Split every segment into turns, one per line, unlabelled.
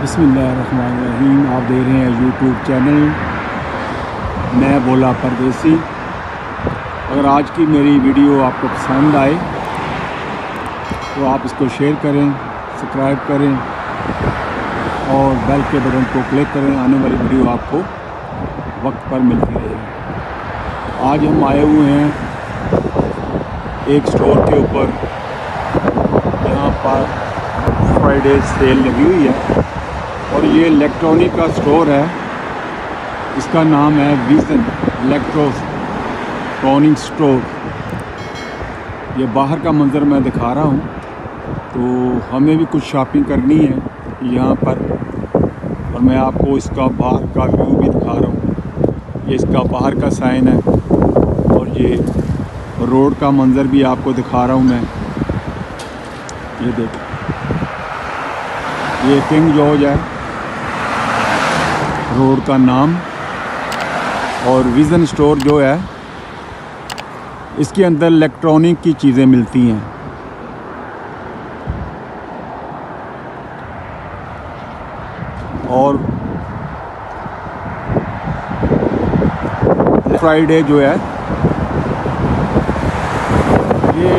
बिस्मिल्लाहिर्रहमानिर्रहीम। आप देख रहे हैं यूट्यूब चैनल मैं बोला परदेसी। अगर आज की मेरी वीडियो आपको पसंद आए तो आप इसको शेयर करें, सब्सक्राइब करें और बेल के बटन को क्लिक करें। आने वाली वीडियो आपको वक्त पर मिलती रहेगी। आज हम आए हुए हैं एक स्टोर के ऊपर, यहाँ पर फ्राइडे सेल लगी हुई है और ये इलेक्ट्रॉनिक का स्टोर है। इसका नाम है विज़न इलेक्ट्रॉनिक स्टोर। ये बाहर का मंज़र मैं दिखा रहा हूँ, तो हमें भी कुछ शॉपिंग करनी है यहाँ पर और मैं आपको इसका बाहर का व्यू भी दिखा रहा हूँ। ये इसका बाहर का साइन है और ये रोड का मंज़र भी आपको दिखा रहा हूँ मैं। ये देखो, ये किंग जॉर्ज है रोड का नाम। और विज़न स्टोर जो है, इसके अंदर इलेक्ट्रॉनिक की चीज़ें मिलती हैं। और फ्राइडे जो है, ये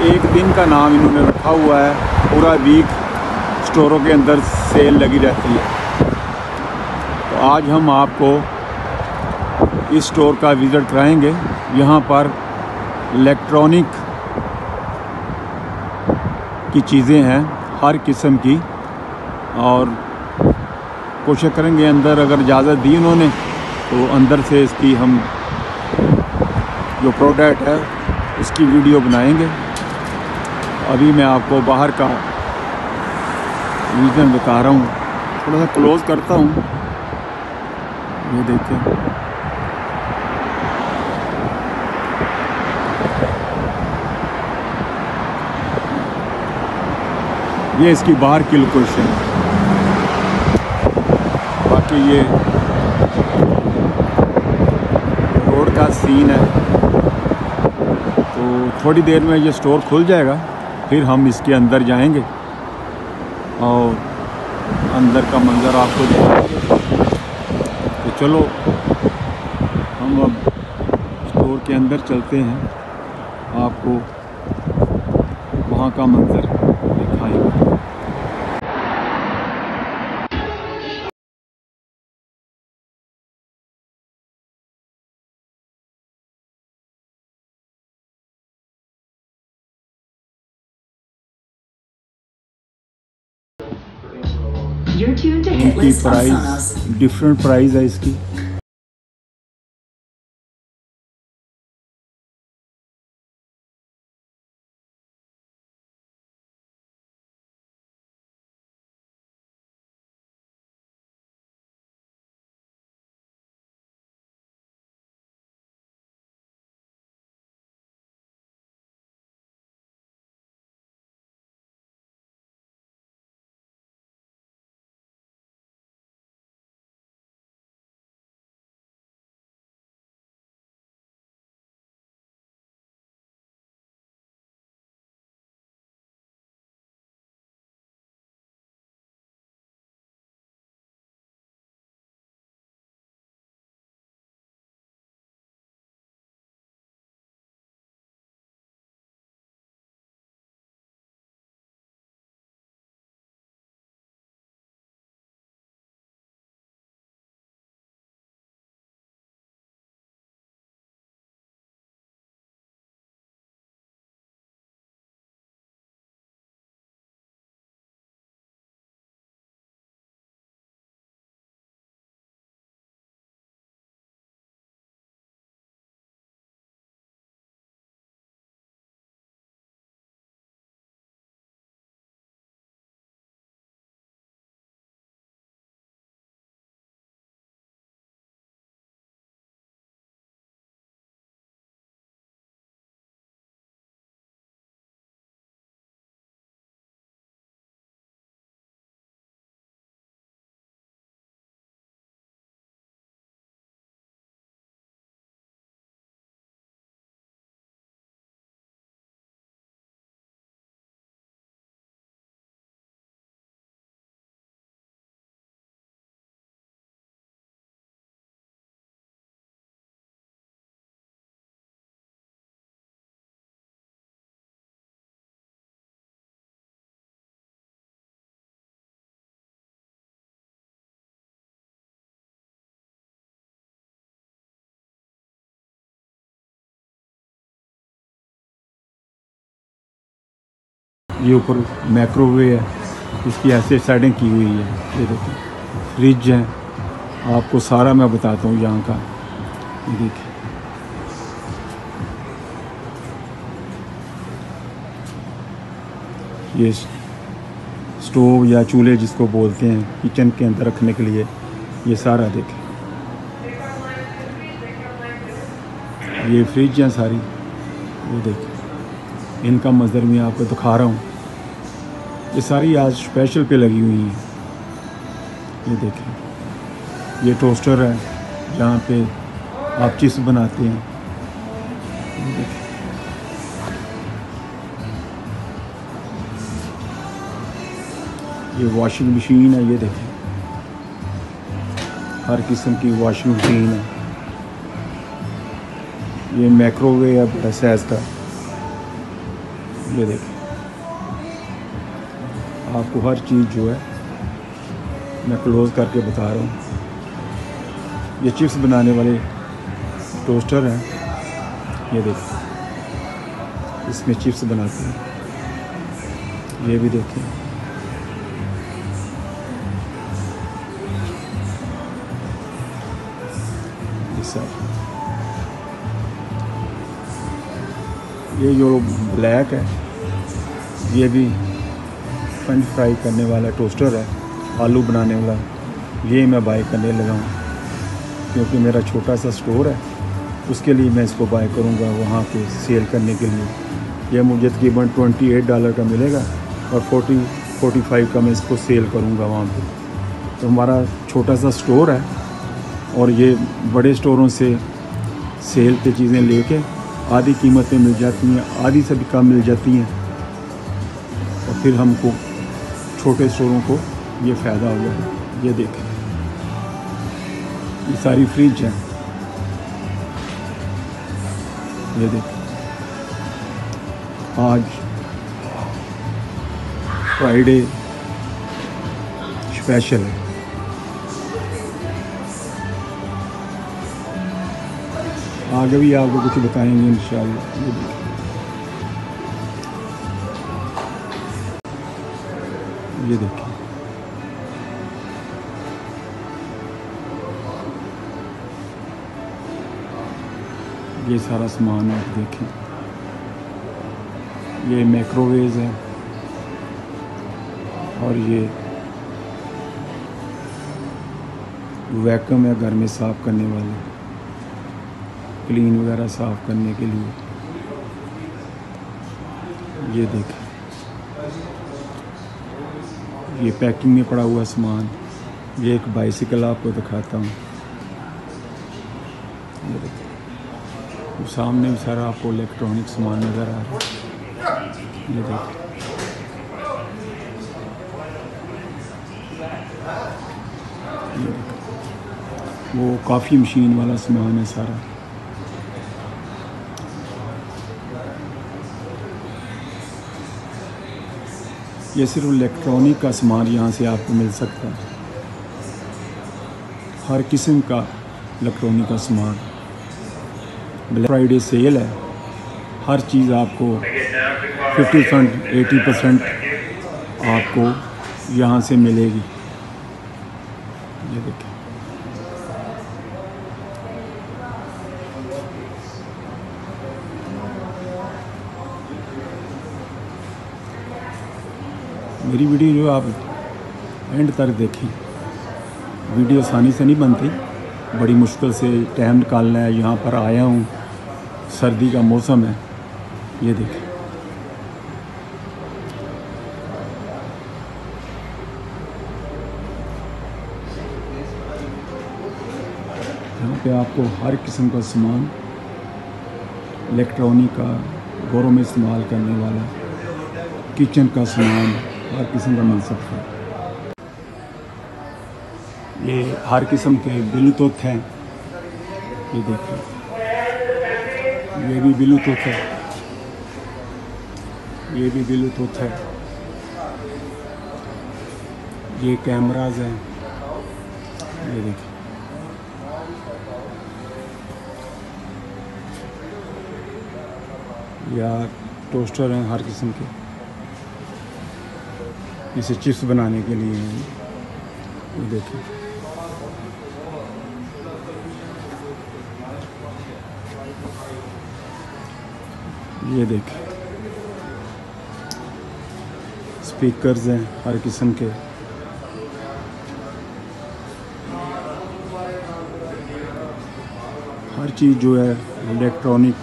एक दिन का नाम इन्होंने रखा हुआ है। पूरा वीक स्टोरों के अंदर सेल लगी रहती है। तो आज हम आपको इस स्टोर का विज़िट कराएंगे। यहाँ पर इलेक्ट्रॉनिक की चीज़ें हैं हर किस्म की, और कोशिश करेंगे अंदर, अगर इजाज़त दी उन्होंने तो अंदर से इसकी हम जो प्रोडक्ट है उसकी वीडियो बनाएंगे। अभी मैं आपको बाहर का विज़न दिखा रहा हूँ, थोड़ा सा क्लोज़ करता हूँ। ये देखें, ये इसकी बाहर की लोकेशन। बाकी ये रोड का सीन है। तो थोड़ी देर में ये स्टोर खुल जाएगा, फिर हम इसके अंदर जाएंगे और अंदर का मंज़र आपको दिखाएंगे। तो चलो हम अब स्टोर के अंदर चलते हैं, आपको वहाँ का मंज़र दिखाएंगे। इनकी प्राइस डिफरेंट प्राइस है इसकी। ये ऊपर माइक्रोवेव है, इसकी ऐसे सेटिंग की हुई है। ये देखिए फ्रिज है, आपको सारा मैं बताता हूँ यहाँ का। ये देखिए ये स्टोव या चूल्हे जिसको बोलते हैं किचन के अंदर रखने के लिए, ये सारा देखें। ये फ्रिज हैं सारी, ये देखें। इनका मंजर मैं आपको दिखा रहा हूँ। ये सारी आज स्पेशल पे लगी हुई हैं। ये देखें, ये टोस्टर है जहाँ पे आप चिप्स बनाते हैं। ये देखें, ये वॉशिंग मशीन है। ये देखें, हर किस्म की वॉशिंग मशीन है। ये माइक्रोवेव है बड़ा साइज का। ये देखें, आपको हर चीज़ जो है मैं क्लोज करके बता रहा हूँ। ये चिप्स बनाने वाले टोस्टर हैं। ये देखिए, इसमें चिप्स बनाते हैं। ये भी देखें, ये सब। ये जो ब्लैक है, ये भी फ्रेंच फ्राई करने वाला टोस्टर है, आलू बनाने वाला। ये मैं बाय करने लगा हूँ क्योंकि मेरा छोटा सा स्टोर है, उसके लिए मैं इसको बाय करूँगा वहाँ पे सेल करने के लिए। यह मुझे तकरीबन $28 का मिलेगा और 40-45 का मैं इसको सेल करूँगा वहाँ पे। तो हमारा छोटा सा स्टोर है और ये बड़े स्टोरों से सेल पे चीज़ें लेके आधी कीमत पे मिल जाती हैं, आधी से भी कम मिल जाती हैं, और फिर हमको छोटे स्टोरों को ये फ़ायदा हो गया। ये देखें, ये सारी फ्रिज है। ये देखें, आज फ्राइडे स्पेशल है। आगे भी आपको कुछ बताएंगे इंशाअल्लाह। ये देखिए, ये देखिए, ये सारा सामान आप देखें। ये माइक्रोवेव है और ये वैक्यूम है घर में साफ़ करने वाले, क्लीन वगैरह साफ़ करने के लिए। ये देखें, ये पैकिंग में पड़ा हुआ सामान। ये एक बाइसिकल आपको दिखाता हूँ। ये देखिए, सामने भी सारा आपको इलेक्ट्रॉनिक सामान नज़र आ रहा है। ये देखिए, वो कॉफ़ी मशीन वाला सामान है सारा। ये सिर्फ इलेक्ट्रॉनिक का सामान यहाँ से आपको मिल सकता है। हर किस्म का इलेक्ट्रॉनिक का सामान। ब्लैक फ्राइडे सेल है, हर चीज़ आपको 50% 80% आपको यहाँ से मिलेगी। ये देखिए, मेरी वीडियो जो आप एंड तक देखें। वीडियो आसानी से नहीं बनती, बड़ी मुश्किल से टाइम निकालना है। यहाँ पर आया हूँ, सर्दी का मौसम है। ये देखें, यहाँ पे आपको हर किस्म का सामान इलेक्ट्रॉनिक का, घरों में इस्तेमाल करने वाला, किचन का सामान हर किस्म का मिल सकता है। ये हर किस्म के ब्लूटूथ हैं। ये देखिए, ये भी ब्लूटूथ है, ये भी ब्लूटूथ है। ये कैमराज हैं। ये देखिए, या टोस्टर हैं हर किस्म के। इसे चिप्स बनाने के लिए हैं। ये देखिए, ये देखिए स्पीकर्स हैं हर किस्म के। हर चीज़ जो है इलेक्ट्रॉनिक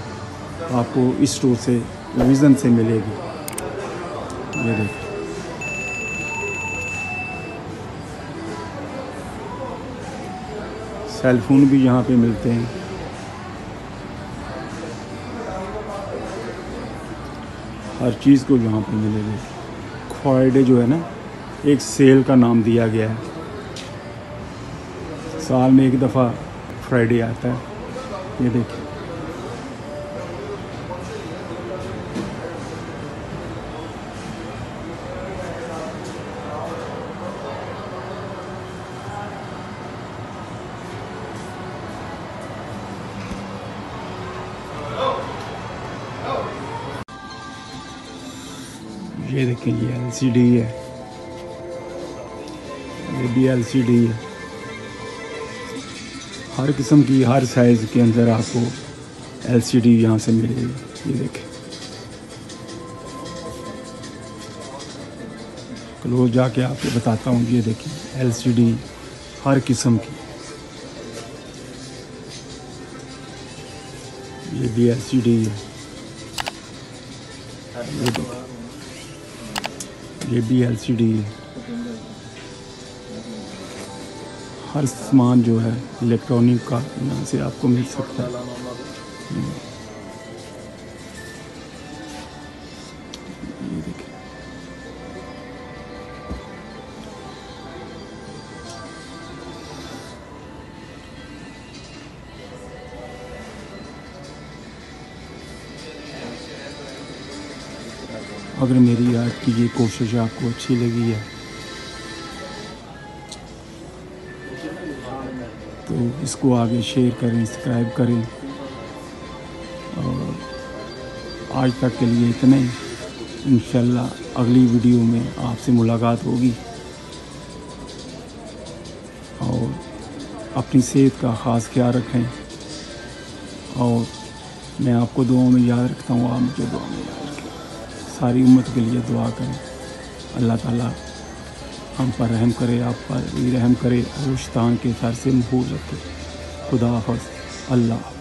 आपको इस स्टोर से विज़न से मिलेगी। ये देखिए, सेलफोन भी यहाँ पे मिलते हैं। हर चीज़ को यहाँ पे मिलेगी। फ्राइडे जो है ना, एक सेल का नाम दिया गया है। साल में एक दफ़ा फ्राइडे आता है। ये देखिए, ये देखिए, ये LCD है, ये भी LCD है। हर किस्म की, हर साइज़ के अंदर आपको LCD यहाँ से मिलेगी। ये देखें, क्लोज जाके आपको बताता हूँ। ये देखिए LCD हर किस्म की, ये भी LCD है। ये देखिए, ये भी LCD है। हर सामान जो है इलेक्ट्रॉनिक का यहाँ से आपको मिल सकता है। ये देखिए, अगर मेरी आज की ये कोशिश आपको अच्छी लगी है तो इसको आगे शेयर करें, सब्सक्राइब करें। और आज तक के लिए इतना ही। इंशाल्लाह अगली वीडियो में आपसे मुलाकात होगी। और अपनी सेहत का ख़ास ख्याल रखें। और मैं आपको दुआ में याद रखता हूँ, आप मुझे दुआ में याद रखें। सारी उम्मत के लिए दुआ करें। अल्लाह ताला हम पर रहम करे, आप पर भी रहम करे और शैतान के सर से महफूज रखे। खुदा हाफ़िज़। अल्लाह।